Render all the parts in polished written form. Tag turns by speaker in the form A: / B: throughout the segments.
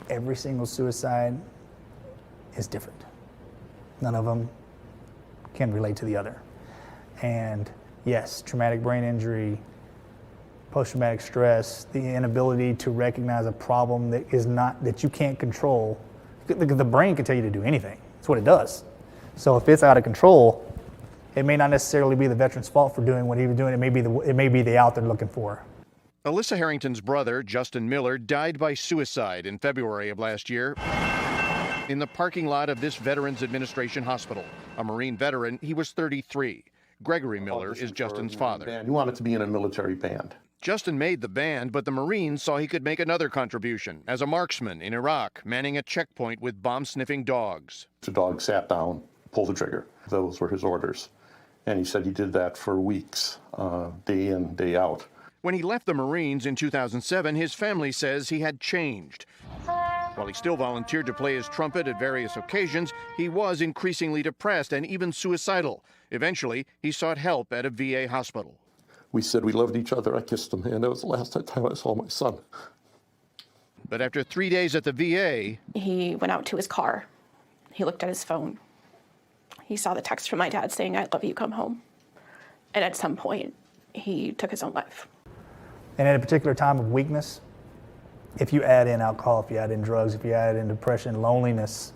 A: every single suicide is different. None of them can relate to the other. And yes, traumatic brain injury, post-traumatic stress, the inability to recognize a problem that you can't control. The brain can tell you to do anything. That's what it does. So if it's out of control, it may not necessarily be the veteran's fault for doing what he was doing. It may be the out they're looking for.
B: Alyssa Harrington's brother, Justin Miller, died by suicide in February of last year in the parking lot of this Veterans Administration hospital. A Marine veteran, he was 33. Gregory Miller is Justin's father.
C: He wanted to be in a military band.
B: Justin made the band, but the Marines saw he could make another contribution as a marksman in Iraq, manning a checkpoint with bomb-sniffing dogs.
C: The dog sat down, pulled the trigger. Those were his orders. And he said he did that for weeks, day in, day out.
B: When he left the Marines in 2007, his family says he had changed. While he still volunteered to play his trumpet at various occasions, he was increasingly depressed and even suicidal. Eventually, he sought help at a VA hospital.
C: We said we loved each other. I kissed him, and that was the last time I saw my son.
B: But after 3 days at the VA,
D: he went out to his car. He looked at his phone. He saw the text from my dad saying, "I love you, come home." And at some point, he took his own life.
A: And at a particular time of weakness, if you add in alcohol, if you add in drugs, if you add in depression, loneliness,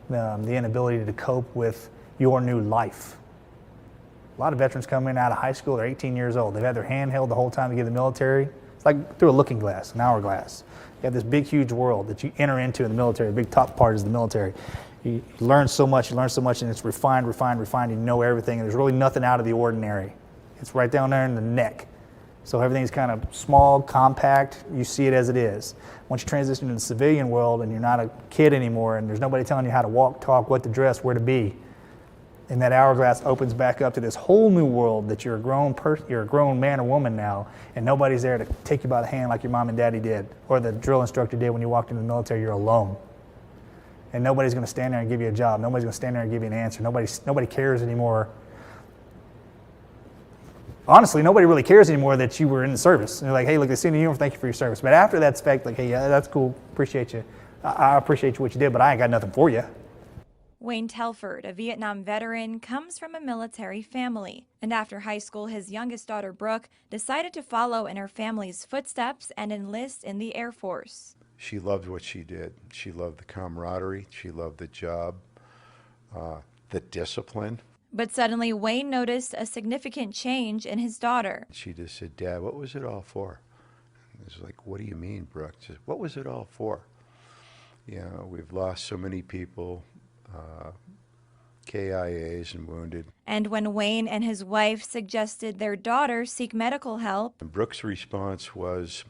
A: the inability to cope with your new life. A lot of veterans come in out of high school, they're 18 years old. They've had their hand held the whole time to get in the military. It's like through a looking glass, an hourglass. You have this big, huge world that you enter into in the military. The big top part is the military. You learn so much, and it's refined, you know everything, and there's really nothing out of the ordinary. It's right down there in the neck. So everything's kind of small, compact, you see it as it is. Once you transition into the civilian world and you're not a kid anymore and there's nobody telling you how to walk, talk, what to dress, where to be, and that hourglass opens back up to this whole new world that you're a grown man or woman now, and nobody's there to take you by the hand like your mom and daddy did, or the drill instructor did when you walked into the military. You're alone. And nobody's going to stand there and give you a job. Nobody's going to stand there and give you an answer. Nobody cares anymore. Honestly, nobody really cares anymore that you were in the service. And they're like, "Hey, look, they see the uniform, thank you for your service." But after that fact, like, "Hey, yeah, that's cool, appreciate you. I appreciate what you did, but I ain't got nothing for you."
E: Wayne Telford, a Vietnam veteran, comes from a military family. And after high school, his youngest daughter, Brooke, decided to follow in her family's footsteps and enlist in the Air Force.
F: She loved what she did. She loved the camaraderie. She loved the job, the discipline.
E: But suddenly, Wayne noticed a significant change in his daughter.
F: She just said, "Dad, what was it all for?" I was like, "What do you mean, Brooke?" She said, "What was it all for?" You know, we've lost so many people, KIAs and wounded.
E: And when Wayne and his wife suggested their daughter seek medical help,
F: And Brooke's response was,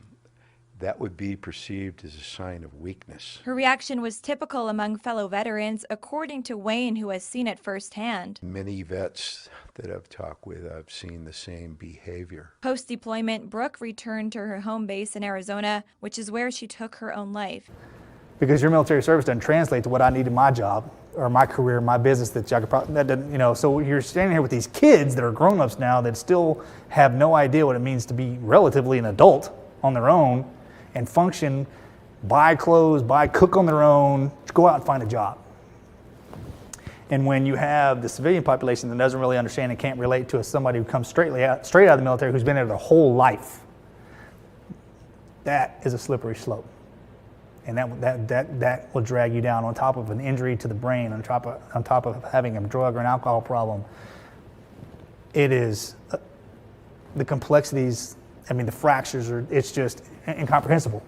F: that would be perceived as a sign of weakness.
E: her reaction was typical among fellow veterans, according to Wayne, who has seen it firsthand.
F: Many vets that I've talked with, I've seen the same behavior.
E: Post-deployment, Brooke returned to her home base in Arizona, which is where she took her own life.
A: Because your military service doesn't translate to what I need in my job or my career, my business that I could probably, that doesn't, you know, so you're standing here with these kids that are grown-ups now that still have no idea what it means to be relatively an adult on their own and function, buy clothes, cook on their own, go out and find a job. And when you have the civilian population that doesn't really understand and can't relate to somebody who comes straight out of the military, who's been there their whole life, that is a slippery slope. And that will drag you down on top of an injury to the brain, on top of having a drug or an alcohol problem. It is the complexities, I mean, the fractures are, it's just incomprehensible.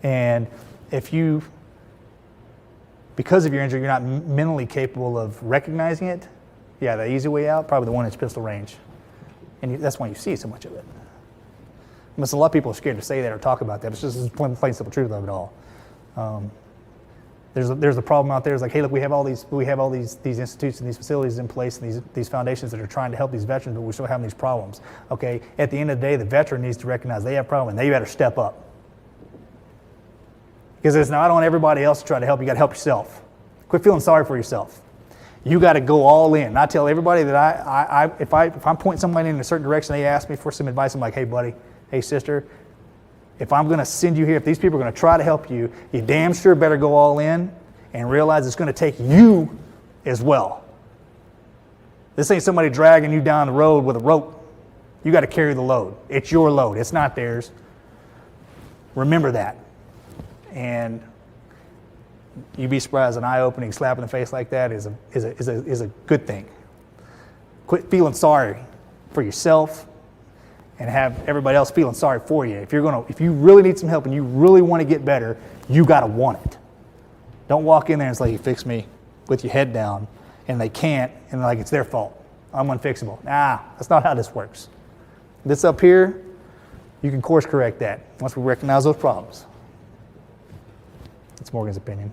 A: And if you, because of your injury, you're not mentally capable of recognizing it, yeah, the easy way out, probably the 1-inch pistol range. And that's why you see so much of it. A lot of people are scared to say that or talk about that. It's just the plain simple truth of it all. There's a problem out there. It's like, hey, look, we have all these institutes and these facilities in place and these foundations that are trying to help these veterans, but we're still having these problems. Okay, at the end of the day, the veteran needs to recognize they have a problem and they better step up. Because it's not on everybody else to try to help. You got to help yourself. Quit feeling sorry for yourself. You got to go all in. And I tell everybody that if I'm pointing somebody in a certain direction, they ask me for some advice. I'm like, hey, buddy, hey, sister. If I'm going to send you here, if these people are going to try to help you, you damn sure better go all in and realize it's going to take you as well. This ain't somebody dragging you down the road with a rope. You got to carry the load. It's your load. It's not theirs. Remember that. And you'd be surprised, an eye-opening slap in the face like that is a good thing. Quit feeling sorry for yourself and have everybody else feeling sorry for you. If you really need some help and you really want to get better, you got to want it. Don't walk in there and say, "You fix me," with your head down, and they can't, and like it's their fault. I'm unfixable. Nah, that's not how this works. This up here, you can course correct that once we recognize those problems. That's Morgan's opinion.